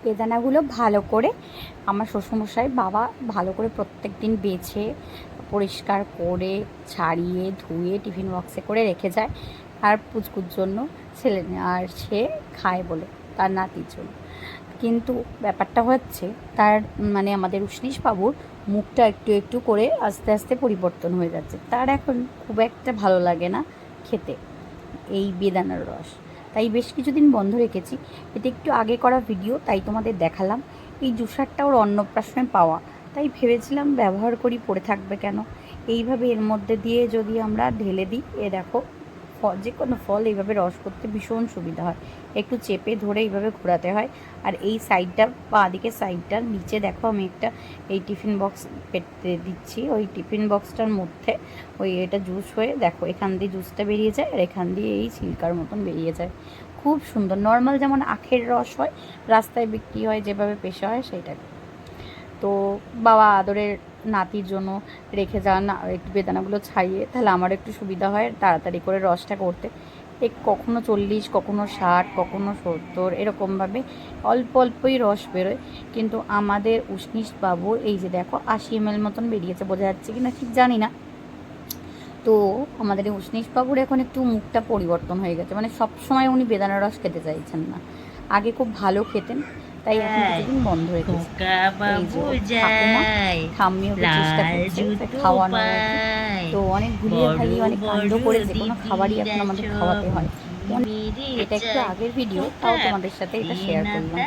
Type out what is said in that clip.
বেদানাগুলো ভালো করে আমার শ্বশুরমশাই বাবা ভালো করে প্রত্যেক দিন বেছে পরিষ্কার করে ছাড়িয়ে ধুয়ে টিফিন বক্সে করে রেখে যায় আর পুচকুর জন্য ছেলে আর সে খায় বলে তার নাতির জন্য। কিন্তু ব্যাপারটা হচ্ছে তার মানে আমাদের উষ্ণীষ বাবুর মুখটা একটু একটু করে আস্তে আস্তে পরিবর্তন হয়ে যাচ্ছে, তার এখন খুব একটা ভালো লাগে না খেতে এই বেদানার রস। তাই বেশ কিছুদিন বন্ধ রেখেছি। এটা একটু আগে করা ভিডিও, তাই তোমাদের দেখালাম। এই জুসারটা ওর অন্নপ্রাশনে পাওয়া, তাই ভেবেছিলাম ব্যবহার করি, পড়ে থাকবে কেন। এইভাবে এর মধ্যে দিয়ে যদি আমরা ঢেলে দিই, দেখো যে কোনো ফল এইভাবে রস করতে ভীষণ সুবিধা হয়। একটু চেপে ধরে এইভাবে ঘোরাতে হয়। আর এই সাইডটা বাঁ দিকের সাইডটার নিচে দেখো আমি একটা এই টিফিন বক্স পেতে দিচ্ছি। ওই টিফিন বক্সটার মধ্যে ওই এটা জুস হয়ে দেখো এখান দিয়ে জুসটা বেরিয়ে যায় আর এখান দিয়ে এই ছিলকার মতন বেরিয়ে যায়। খুব সুন্দর, নর্মাল যেমন আখের রস হয়, রাস্তায় বিক্রি হয় যেভাবে পেশা হয় সেইটাকে। তো বাবা আদরের নাতির জন্য রেখে যান একটু বেদানাগুলো ছাড়িয়ে, তাহলে আমার একটু সুবিধা হয় তাড়াতাড়ি করে রসটা করতে। কখনো 40, কখনো 60, কখনো 70 এরকমভাবে অল্প অল্পই রস বেরোয়। কিন্তু আমাদের উষ্ণীষ বাবুর এই যে দেখো 80 ml মতন বেরিয়েছে, বোঝা যাচ্ছে কি না ঠিক জানি না। তো আমাদের এই উষ্ণীষ বাবুর এখন একটু মুখটা পরিবর্তন হয়ে গেছে, মানে সব সময় উনি বেদানার রস খেতে চাইছেন না। আগে খুব ভালো খেতেন, তাই এখন কিছুদিন বন্ধ রেখেছে। এই যে ঠাকুমা ঠাম্মি ওকে চেষ্টা করছে খাওয়ানোর আর কি। তো অনেক ঘুরিয়ে ভালিয়ে অনেক কাণ্ড করে যে কোনো খাবারই এখন আমাদের খাওয়াতে হয়। এটা একটু আগের ভিডিও, তাও তোমাদের সাথে এটা শেয়ার করলাম।